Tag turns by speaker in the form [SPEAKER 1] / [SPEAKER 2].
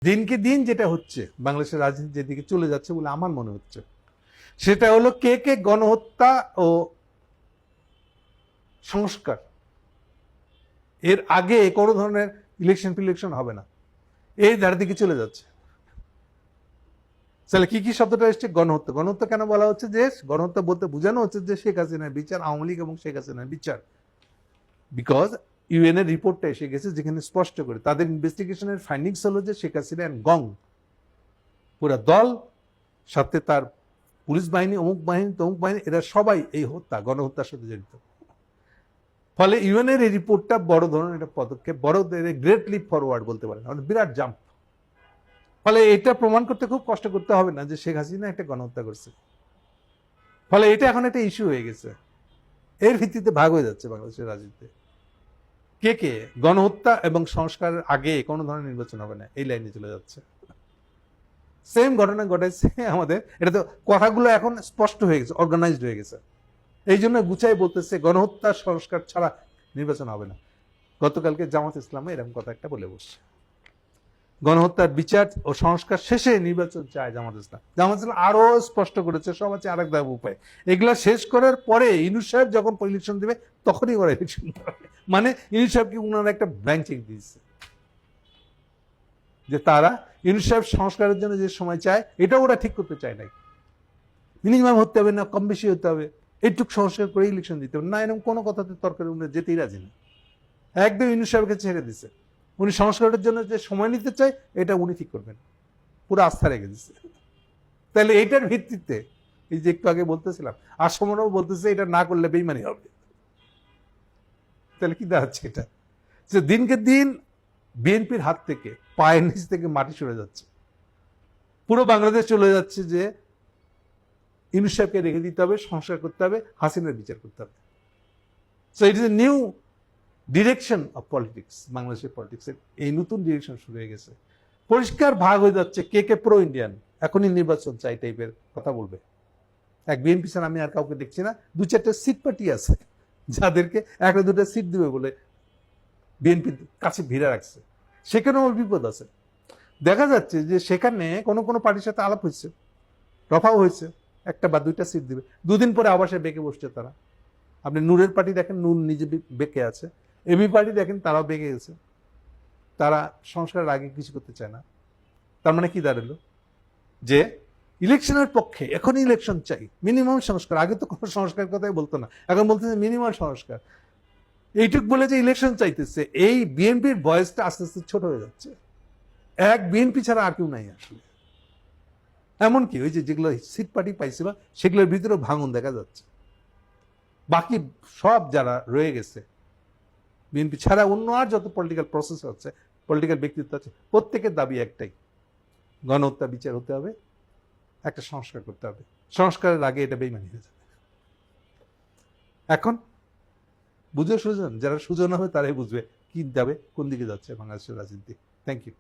[SPEAKER 1] দিনকে দিন যেটা হচ্ছে বাংলাদেশের রাজনীতি যেদিকে চলে যাচ্ছে বলে আমার মনে হচ্ছে, সেটা হলো কে কে গণহত্যা ও সংস্কার এর আগে কোনো ধরনের ইলেকশন হবে না, এই ধারের দিকে চলে যাচ্ছে। তাহলে কি কি শব্দটা এসছে? গণহত্যা। গণহত্যা কেন বলা হচ্ছে? যে গণহত্যা বলতে বোঝানো হচ্ছে যে শেখ হাসিনার বিচার, আওয়ামী লীগ এবং শেখ হাসিনার বিচার। বিকজ ইউএন এর রিপোর্টটা এসে গেছে যেখানে স্পষ্ট করে তাদের ইনভেস্টিগেশনের ফাইন্ডিংস হলো যে শেখ হাসিনা অ্যান্ড গং পুরা দল, সাথে তার পুলিশ বাহিনী, অমুক বাহিনী, তমুক বাহিনী, এরা সবাই এই হত্যা, গণহত্যার সাথে জড়িত। ফলে ইউএন এর এই রিপোর্টটা বড় ধরনের একটা পদক্ষেপ, বড় গ্রেট লিপ ফরওয়ার্ড বলতে পারেন, বিরাট জাম্প। ফলে এটা প্রমাণ করতে খুব কষ্ট করতে হবে না যে শেখ হাসিনা একটা গণহত্যা করছে। ফলে এটা এখন একটা ইস্যু হয়ে গেছে, এর ভিত্তিতে ভাগ হয়ে যাচ্ছে বাংলাদেশের রাজনীতিতে। কে কে গণহত্যা এবং সংস্কারের আগে কোনো ধরনের নির্বাচন হবে না, এই লাইনে চলে যাচ্ছে। সেম ঘটনা ঘটেছে আমাদের, এটা তো কথাগুলো এখন স্পষ্ট হয়ে গেছে, অর্গানাইজড হয়ে গেছে। এই জন্য গুছাই বলতেছে গণহত্যা সংস্কার ছাড়া নির্বাচন হবে না। গতকালকে জামাত ইসলামে এরকম কথা একটা বলে বসছে, গণহত্যার বিচার ও সংস্কার শেষে নির্বাচন চায় জামাত ইসলাম। জামাত ইসলাম আরো স্পষ্ট করেছে সব আছে আরেক দাব উপায়, এগুলা শেষ করার পরে ইউনূস সাহেব যখন ইলেকশন দেবে তখনই ওরা ইলেকশন করবে। মানে ইউনূস সাহেবকে উনারা একটা ব্ল্যাঙ্ক চেক দিয়েছে যে তারা ইউনূস সাহেব সংস্কারের জন্য যে সময় চায় এটা ওরা ঠিক করতে চায় নাই। মিনিমাম হতে হবে না কম বেশি হতে হবে, এইটুক সংস্কার করে ইলেকশন দিতে হবে না, এরকম কোনো কথাতে তর্কের উনি যেতেই রাজি না। একদম ইউনূস সাহেবকে ছেড়ে দিছে, উনি সংস্কারের জন্য যে সময় নিতে চায় এটা উনি ঠিক করবেন, পুরো আস্থা রেখে দিচ্ছে। তাহলে এইটার ভিত্তিতে এই যে একটু আগে বলতেছিলাম, আসমরাও বলতেছে এটা না করলে বেইমানি হবে। তাহলে কি দাঁড়াচ্ছে এটা? যে দিনকে দিন বিএনপির হাত থেকে, পায়ের নিচ থেকে মাটি সরে যাচ্ছে, পুরো বাংলাদেশ চলে যাচ্ছে যে ইউনূস সাহেবকে রেখে দিতে হবে, সংস্কার করতে হবে, হাসিনার বিচার করতে হবে। So it is a new direction of politics, বাংলাদেশের পলিটিক্সের এই নতুন ডিরেকশন শুরু হয়ে গেছে। পরিষ্কার ভাগ হয়ে যাচ্ছে, কে কে প্রো ইন্ডিয়ান, এখনই নির্বাচন চাই টাইপের কথা বলবে। এক বিএনপি ছাড়া আমি আর কাউকে দেখছি না। দু চারটা সিট পার্টি আছে যাদেরকে একটা দুটো সিট দিবে বলে বিএনপির কাছে ভিড়ে রাখছে, সেখানেও বিপদ আছে। দেখা যাচ্ছে যে সেখানে কোনো কোনো পার্টির সাথে আলাপ হয়েছে, রফাও হয়েছে, একটা বা দুইটা সিট দিবে, দুদিন পরে আবার সে বেঁকে বসছে তারা। আপনি নূরের পার্টি দেখেন, নূর নিজে বেঁকে আছে, এবি পার্টি দেখেন তারাও বেঁকে গেছে, তারা সংস্কারের আগে কিছু করতে চায় না। তার মানে কি দাঁড়ালো? যে ইলেকশনের পক্ষে, এখনই ইলেকশন চাই, মিনিমাম সংস্কার। আগে তো কোনো সংস্কার কথাই বলতো না, এখন বলতেছে মিনিমাম সংস্কার। এইটুক বলে যে ইলেকশন চাইতেছে, এই বিএনপির ভয়েসটা আস্তে আস্তে ছোট হয়ে যাচ্ছে। এক বিএনপি ছাড়া আর কেউ নাই আসলে। এমনকি ওই যে যেগুলো সিট পার্টি পাইছিল সেগুলোর ভিতরেও ভাঙন দেখা যাচ্ছে। বাকি সব যারা রয়ে গেছে বিএনপি ছাড়া অন্য আর যত পলিটিক্যাল প্রসেস আছে, পলিটিক্যাল ব্যক্তিত্ব আছে, প্রত্যেকের দাবি একটাই, গণহত্যা বিচার হতে হবে, একটা সংস্কার করতে হবে। সংস্কারের আগে এটা বেইমানি হয়ে যাবে। এখন বুঝে সুজন, যারা সুজন হবে তারাই বুঝবে কি যাবে, কোন দিকে যাচ্ছে বাংলাদেশের রাজনীতি। Thank you.